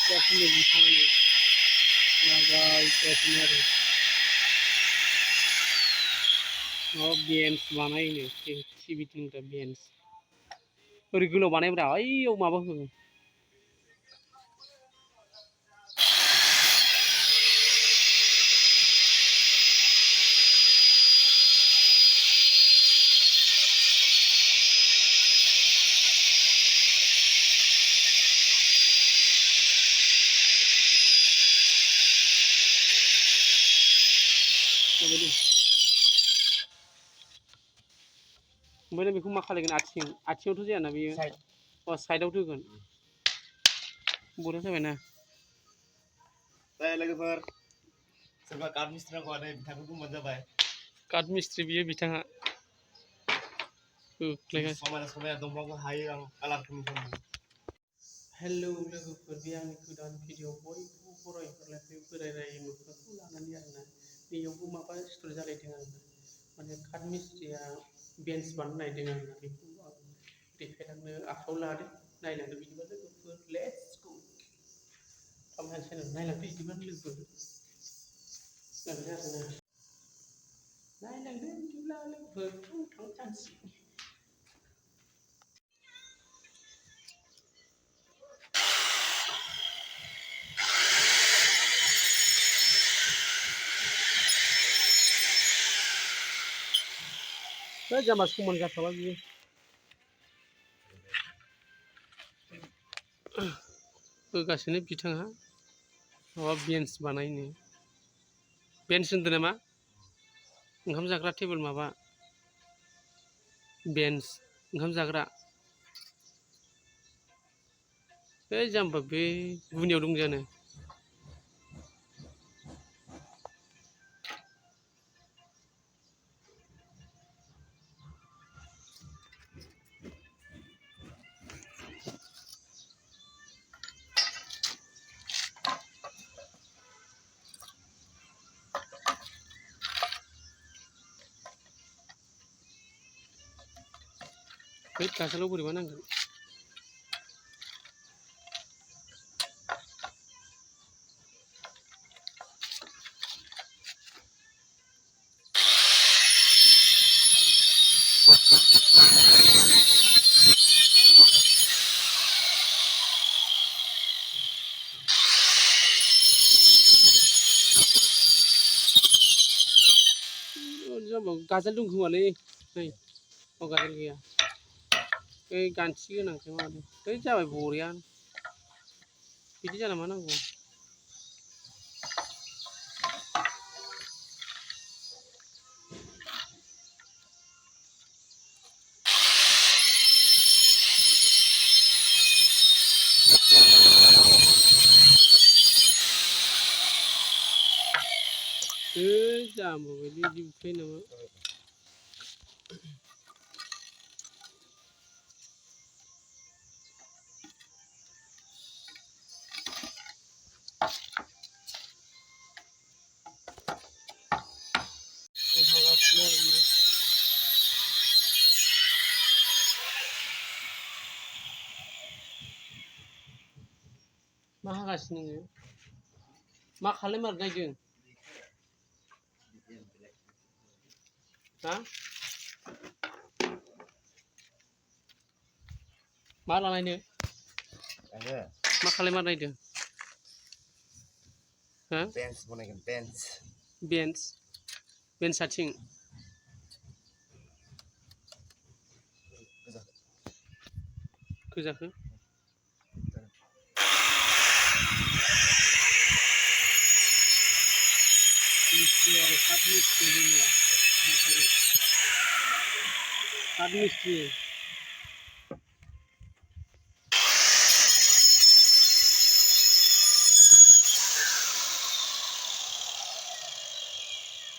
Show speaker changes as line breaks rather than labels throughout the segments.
Definitely fine. Definitely. Oh, beans बानायनो सिबिटिंनिफ्राय beans. ओरै गोलाव बानायब्रा ओइयाव माबा हो बेबायदि ओमफ्राय बेखौ मा खालायगोन आथिङावथ' जायाना बेयो अ साइडआव होगोन बरिया जाबायना
लोगोफोर सोरबा काट मिस्ट्रि नांगौ आरो बिथांखौ बुंबानो जाबाय
काट मिस्ट्रि बियो बिथाङा
समायना समायना दंफांखौ हायो आं कालारफोरनि
हेलौ लोगोफोर बे आंनि गोदान भिडिअ बयखौबो बरायहरलायबाय बोराय मोखांखौ लानानै आरोना बेयावबो माबा स्ट'रि जालायदों आरोना माने काट मिस्ट्रिया बेन्स बानायनो नागिरदों आरोना बेखौ आं देखायलांनो आखायाव लादों नायलांदो बिदिबा लोगोफोर लेट्स गो खालामनानै नायलांदो बिदिबा लोगोफोर जाबाय आरोना नायलांदो बिदिब्ला लोगोफोर थां जानोसै जाम्बा समान जाखाबा बियो होगासिनो बिथाङा माबा बेन्स बानायनो बेन्स होनदों नामा ओंखाम जाग्रा टेबोल माबा बेन्स ओंखाम जाग्रा बे जाम्बा बे गुनियाव दं जानो बै गाजोलाव बोरैबा नांगोन जाम्बा गाजोल दं खोमालै नै अ गाजोल गैया बै गान्थि गोनांखाय माबादों बै जाबाय बरिया बिदि जाना मा नांगौ जाम्बा बायदि बिदि बुखायो नामा मा हागासिनो नोङो मा खालाममारनो नागिरदों हा मा लानायनो मा खालाममारनो नागिरदों हा
बेन्स बनायगोन बेन्स
बेन्स आथिं गोजाखो काट मिस्ट्रि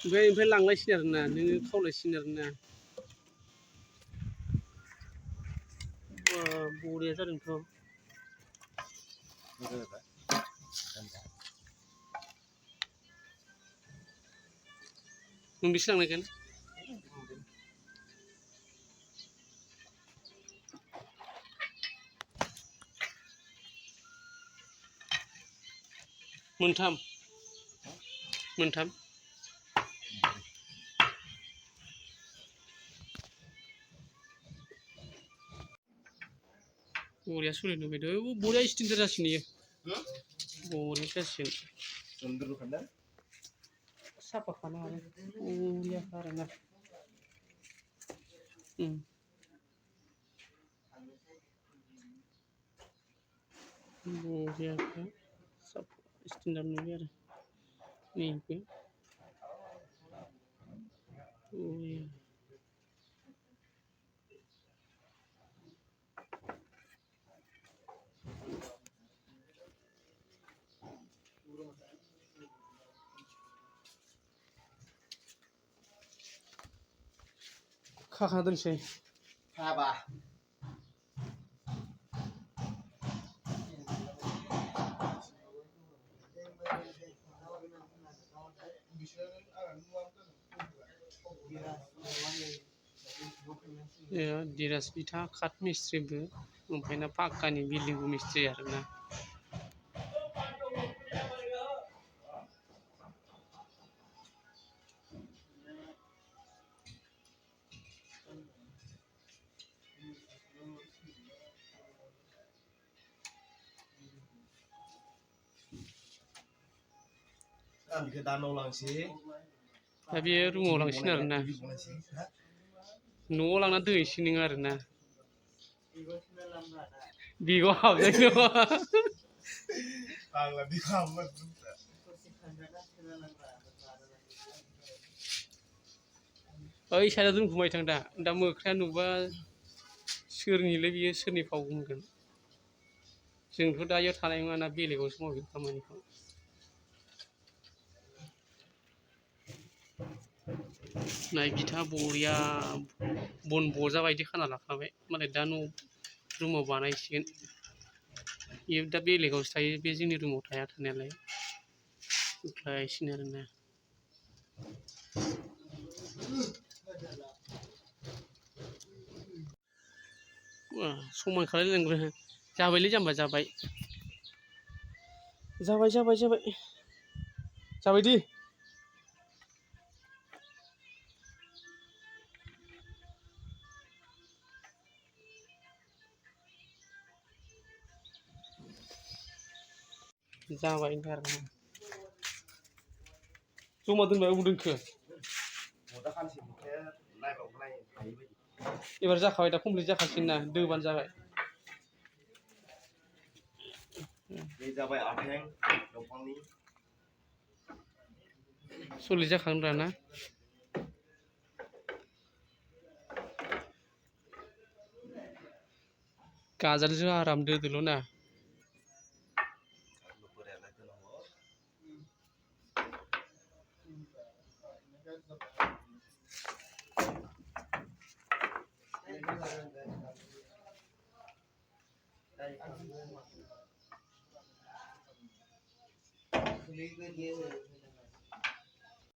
ओमफ्राय लांलायसिगोन आरोना नोङो खावलायसिगोन आरोना बरिया जादोंथ' नों बेसे लांनायगोन मोनथाम बरिया सोलिनो लुबैदों बरिया स्टेन्डार्ड जासिगोन इयो बरिया जासिगोन साफा खानो हागोन बरियाखा आरोना बरियाखा साफा स्टेन्डार्ड नुयो आरो नैबे बरिया खाखा दोनसै
खाबा
दिराज बिथा काट मिस्ट्रिबो ओमफ्राय ना पाक्कानि बिल्डिंबो मिस्ट्रि आरोना
Ambil danau langsung.
दा बेयो रुमाव लांसिगोन आरोना न'आव लांना दोनहैसिगोन नोङो आरोना बेगाव हाबजायो नामा
Kalau di kamar
ओइ साइडआव दोनखुमाय थां दा मोख्राया नुबा सोरनिलै बियो सोरनि फाव बुंगोन जोंथ' दा इयाव थानाय नङाना बेलेगावसो मावगोन खामानिखौ नाय बिथा बरिया बन बजा बायदि खाना लाखाबाय मालाय दा न' रुमाव बानायसिगोन इयो दा बेलेगावसो थायो बे जोंनि रुमाव थाया थानायालाय ओमफ्रायसिनो आरोना समान खालायलायनांगौ जाबायलै जाम्बा जाबाय दे जाबाय आरोना जमा दोनबाय अबाव दोनखो एबार जाखाबाय दा कमप्लिट जाखासिगोन ना दोबानो जाबाय
Ini जाबाय आथें दंफांनि
40 जाखागोन रा ना गाजोलजों आराम दोदोल' ना